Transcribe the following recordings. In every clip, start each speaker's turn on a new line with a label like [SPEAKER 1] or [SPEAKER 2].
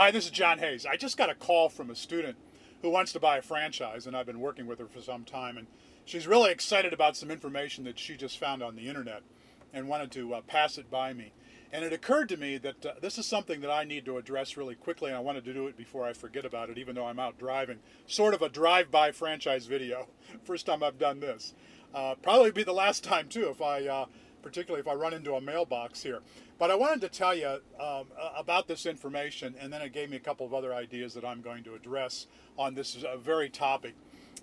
[SPEAKER 1] Hi, this is John Hayes. I just got a call from a student who wants to buy a franchise, and I've been working with her for some time. And she's really excited about some information that she just found on the internet and wanted to pass it by me. And it occurred to me that this is something that I need to address really quickly, and I wanted to do it before I forget about it, even though I'm out driving. Sort of a drive-by franchise video. First time I've done this. Probably be the last time, too, if particularly if I run into a mailbox here. But I wanted to tell you about this information, and then it gave me a couple of other ideas that I'm going to address on this very topic.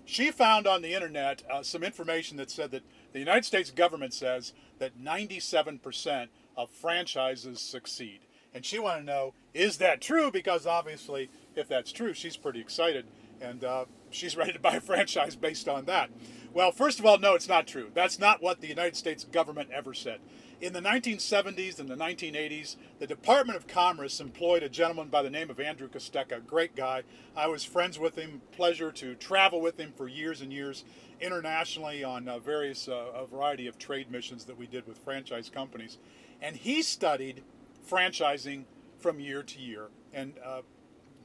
[SPEAKER 1] She found on the internet some information that said that the United States government says that 97% of franchises succeed. And she wanted to know, is that true? Because obviously, if that's true, she's pretty excited, and she's ready to buy a franchise based on that. Well, first of all, no, it's not true. That's not what the United States government ever said. In the 1970s and the 1980s, the Department of Commerce employed a gentleman by the name of Andrew Kostecka, a great guy. I was friends with him, pleasure to travel with him for years and years internationally on a variety of trade missions that we did with franchise companies. And he studied franchising from year to year and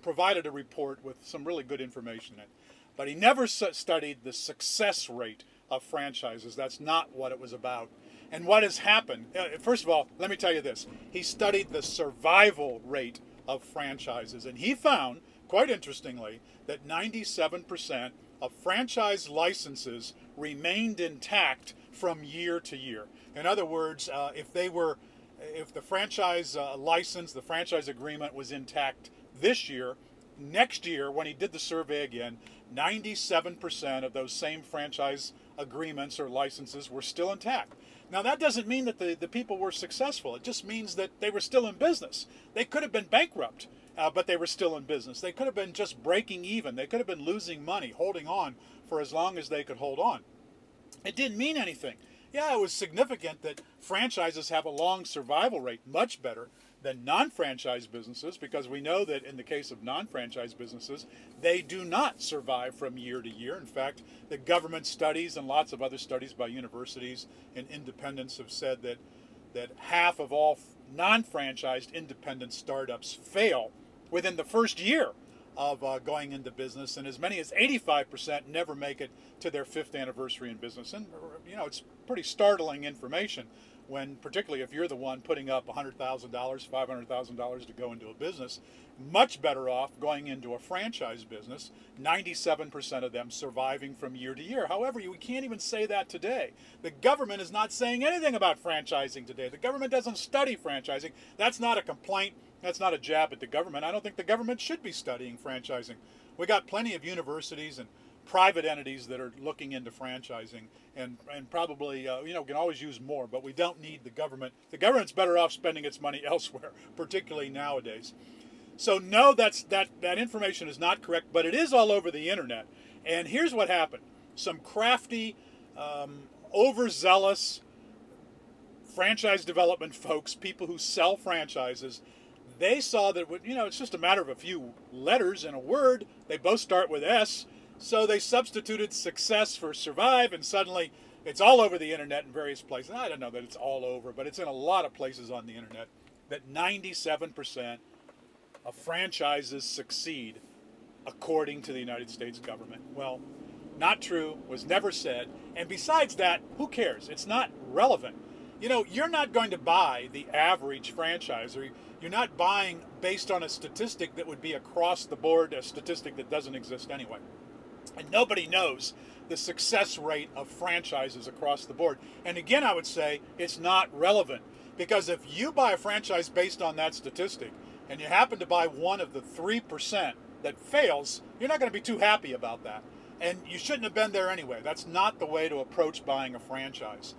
[SPEAKER 1] provided a report with some really good information in it. But he never studied the success rate of franchises. That's not what it was about. And what has happened, first of all, let me tell you this. He studied the survival rate of franchises, and he found, quite interestingly, that 97% of franchise licenses remained intact from year to year. In other words, if the franchise license, the franchise agreement was intact this year, next year, when he did the survey again, 97% of those same franchise agreements or licenses were still intact. Now, that doesn't mean that the people were successful. It just means that they were still in business. They could have been bankrupt, but they were still in business. They could have been just breaking even. They could have been losing money, holding on for as long as they could hold on. It didn't mean anything. Yeah, it was significant that franchises have a long survival rate, much better than non-franchise businesses, because we know that in the case of non-franchise businesses, they do not survive from year to year. In fact, the government studies and lots of other studies by universities and independents have said that half of all non-franchised independent startups fail within the first year of going into business, and as many as 85% never make it to their 5th anniversary in business. And it's pretty startling information when, particularly if you're the one putting up $100,000, $500,000 to go into a business. Much better off going into a franchise business, 97% of them surviving from year to year. However, we can't even say that today. The government is not saying anything about franchising today. The government doesn't study franchising. That's not a complaint. That's not a jab at the government. I don't think the government should be studying franchising. We got plenty of universities and private entities that are looking into franchising, and probably can always use more, but we don't need the government. The government's better off spending its money elsewhere, particularly nowadays. So no, that information is not correct, but it is all over the internet. And here's what happened. Some crafty, overzealous franchise development folks, people who sell franchises, they saw that it's just a matter of a few letters in a word. They both start with S. So they substituted success for survive, and suddenly it's all over the internet in various places. I don't know that it's all over, but it's in a lot of places on the internet that 97% of franchises succeed according to the United States government. Well, not true, was never said. And besides that, who cares? It's not relevant. You're not going to buy the average franchise, or you're not buying based on a statistic that would be across the board, a statistic that doesn't exist anyway. And nobody knows the success rate of franchises across the board. And again, I would say it's not relevant, because if you buy a franchise based on that statistic and you happen to buy one of the 3% that fails, you're not going to be too happy about that. And you shouldn't have been there anyway. That's not the way to approach buying a franchise.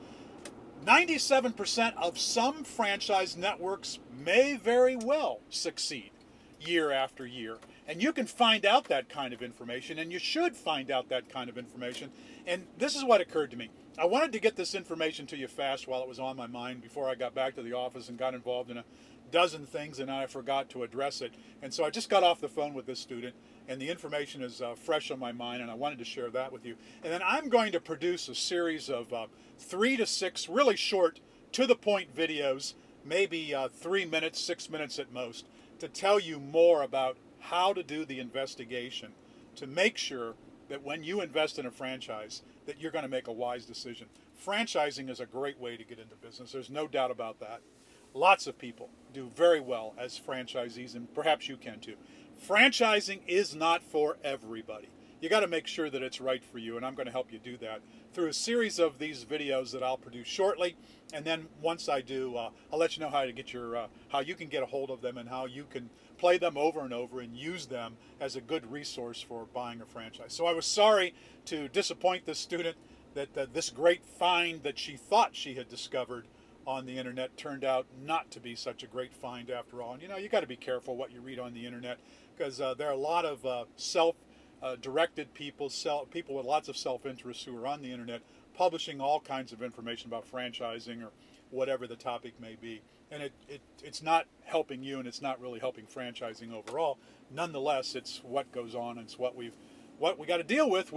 [SPEAKER 1] 97% of some franchise networks may very well succeed year after year. And you can find out that kind of information, and you should find out that kind of information. And this is what occurred to me. I wanted to get this information to you fast while it was on my mind before I got back to the office and got involved in a dozen things, and I forgot to address it. And so I just got off the phone with this student, and the information is fresh on my mind, and I wanted to share that with you. And then I'm going to produce a series of 3 to 6 really short, to-the-point videos, maybe 3 minutes, 6 minutes at most, to tell you more about how to do the investigation to make sure that when you invest in a franchise that you're going to make a wise decision. Franchising is a great way to get into business. There's no doubt about that. Lots of people do very well as franchisees, and perhaps you can too. Franchising is not for everybody. You got to make sure that it's right for you, and I'm going to help you do that through a series of these videos that I'll produce shortly. And then once I do, I'll let you know how to get how you can get a hold of them and how you can play them over and over and use them as a good resource for buying a franchise. So I was sorry to disappoint this student that this great find that she thought she had discovered on the internet turned out not to be such a great find after all. And you got to be careful what you read on the internet, because there are a lot of self-directed people, people with lots of self-interest who are on the internet publishing all kinds of information about franchising or whatever the topic may be. And it's not helping you, and it's not really helping franchising overall. Nonetheless, it's what goes on, and it's what we got to deal with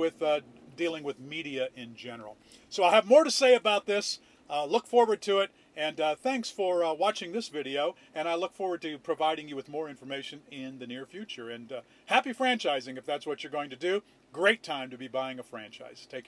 [SPEAKER 1] dealing with media in general. So I'll have more to say about this. Look forward to it, and thanks for watching this video, and I look forward to providing you with more information in the near future. And happy franchising if that's what you're going to do. Great time to be buying a franchise. Take care.